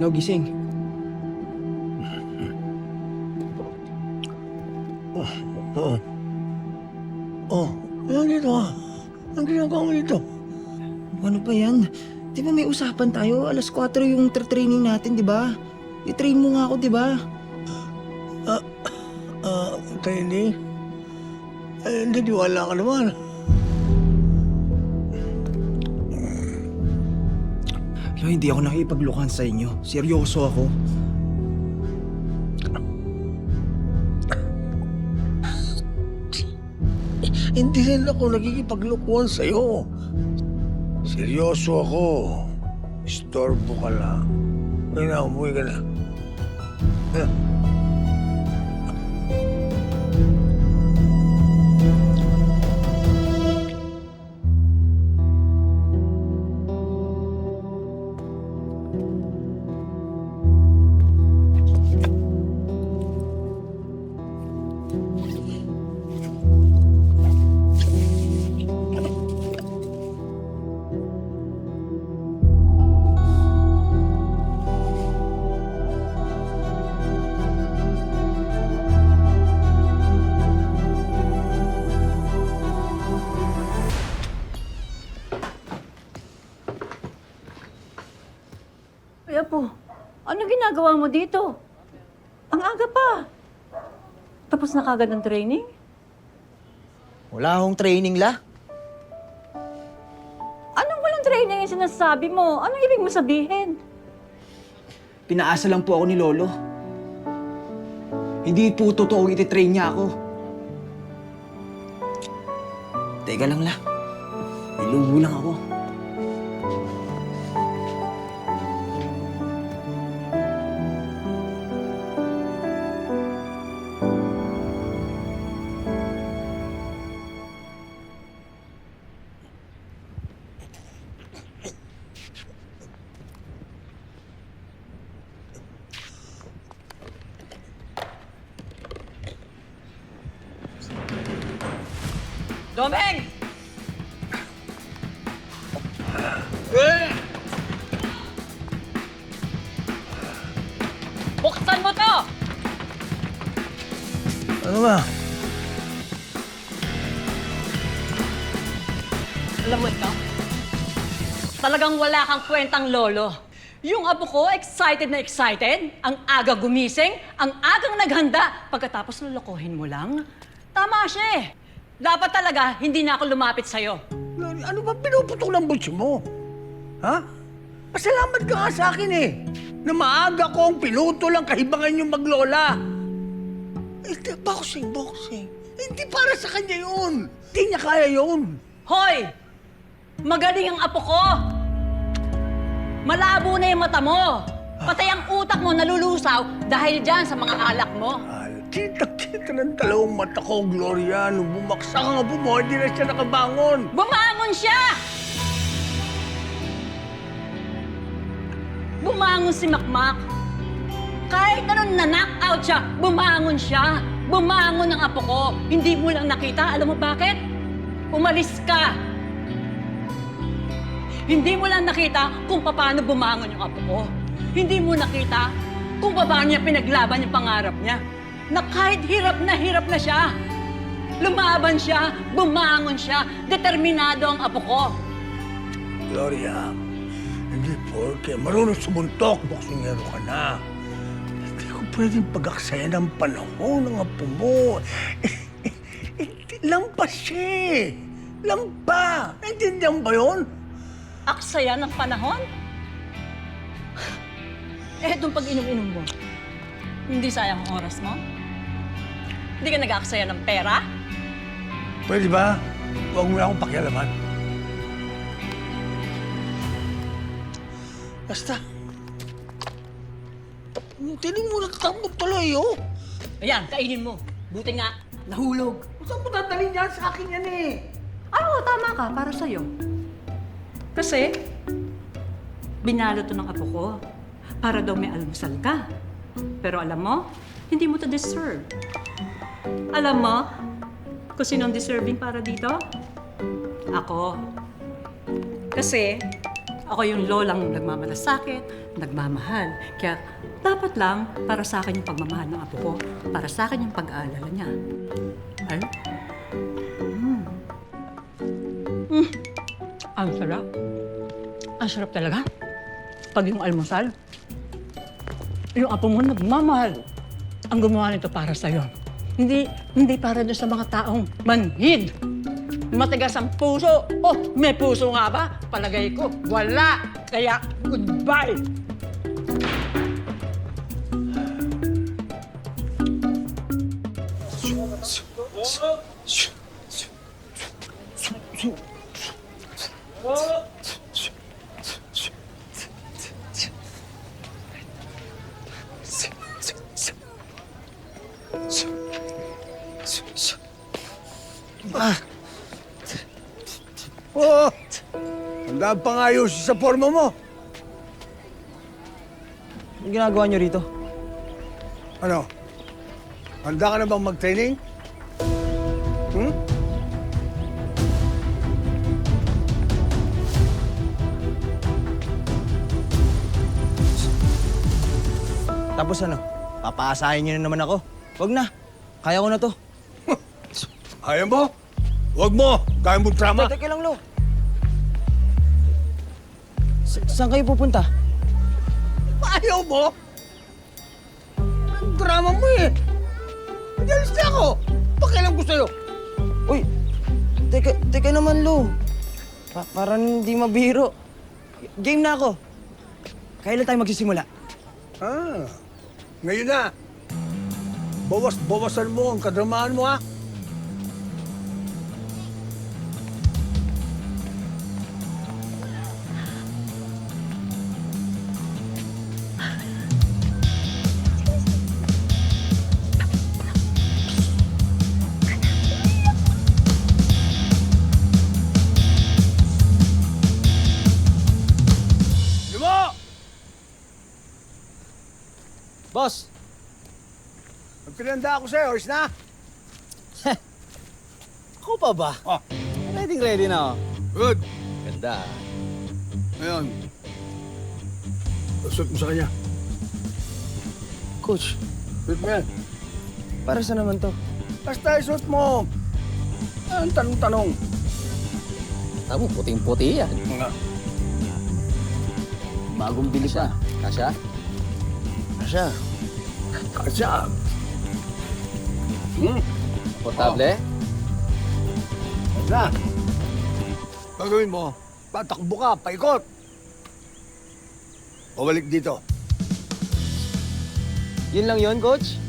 No, gising. Ano dito ah? Ang ginagawa mo dito? Ano ba yan? Di ba may usapan tayo? Alas 4 yung training natin, di ba? I-train mo nga ako, di ba? Training? Hindi, wala ka naman. Lo, hindi ako nakipaglukan sa inyo. Seryoso ako. Hindi rin ako nagkikipaglukuhan sa'yo. Seryoso ako. Istorbo ka lang. Ngayon na, umuwi ka na. Ay, Apo, anong ginagawa mo dito? Ang aga pa. Tapos na kagad ng training? Wala akong training, La. Anong walang training yung sinasabi mo? Anong ibig mo sabihin? Pinaasa lang po ako ni Lolo. Hindi po totoong ititrain niya ako. Teka lang, La. May lubo lang ako. Domeng! Buksan mo to! Ano ba? Alam mo ito? Talagang wala kang kwentang lolo. Yung apo ko, excited na excited, ang aga gumising, ang agang naghanda, pagkatapos lolokohin mo lang. Tama siya eh. Dapat talaga, hindi na ako lumapit sa'yo. Ano ba pinuputok ng butsi mo? Ha? Pasalamat ka nga sa akin eh. Na maaga kong pinuto lang kahibangan yung maglola. Boxing. Hindi para sa kanya yun. Hindi niya kaya yun. Hoy! Magaling ang apo ko! Malabo na yung mata mo. Pati ang utak mo nalulusaw dahil dyan sa mga alak mo. Kita ng dalawang mata ko, Gloria. Nung bumaksak ang apo mo, hindi na siya nakabangon. Bumangon siya! Bumangon si Makmak. Kahit anong na-knock-out siya, bumangon siya. Bumangon ang apo ko. Hindi mo lang nakita. Alam mo bakit? Umalis ka. Hindi mo lang nakita kung paano bumangon yung apo ko. Hindi mo nakita kung paano niya pinaglaban yung pangarap niya. Na kahit hirap na siya. Lumaban siya, bumangon siya, determinado ang apo ko. Gloria, hindi porke marunong sumuntok, boksingero ka na. Hindi ko pwedeng pag-aksaya ng panahon ng apo mo. Lampas siya eh. Lampa. Naintindihan ba yun? Aksaya ng panahon? Itong pag-inom-inom mo, hindi sayang ang oras mo? Hindi ka nag-aaksaya ng pera? Pwede ba? Huwag mo na akong pakialaman. Basta. Tinig mo natatambot tuloy, oh. Ayan, kainin mo. Buti nga, nahulog. Saan mo dadalhin yan? Sa akin yan eh. Oo, tama ka. Para sa'yo. Kasi, binalo to ng apo ko para daw may almusal ka. Pero alam mo, hindi mo to deserve. Alam mo kung sino ang deserving para dito? Ako. Kasi, Ako yung lolang nagmamalasakit, nagmamahal. Kaya dapat lang para sa akin yung pagmamahal ng apo ko, para sa akin yung pag-aalala niya. Ay? Ang sarap. Ang sarap talaga. Pag yung almusal, yung apo mo nagmamahal. Ang gumawa nito para sa'yo. Hindi para doon sa mga taong manhid. Matigas ang puso. Oh, may puso nga ba? Palagay ko, wala. Kaya, goodbye. Oo! Handa pang ayos sa forma mo. Anong ginagawa niyo rito? Ano? Handa ka na bang mag-training? Hmm? Tapos ano? Papaasahin niyo na naman ako. Wag na. Kaya ko na to. Ayaw mo? Huwag mo! Kaya mo drama. Teka lang, Lo. Saan kayo pupunta? Ayaw mo? Ang drama mo eh. Hindi alis na ako. Pakialam ko sa'yo. Uy, teka naman, Lo. Parang hindi mabiro. Game na ako. Kailan tayo magsisimula? Ah, ngayon na. Bawasan mo ang kadramaan mo, ha? Limo! Boss! Magpinanda ako sa'yo, oras na? Ako pa ba? Oh, Ready na ako. good. Ganda. Ngayon, suot mo sa kanya. Coach, Suot mo yan. para saan naman to? Basta isuot mo. Ang tanong-tanong. Tamo, puting-puti yan. Mga, Bagong bili siya. Kasya? Asya. kasya. Portable? Na. Gagawin mo, patakbo ka, paikot. Pabalik dito. Yun lang yun, Coach?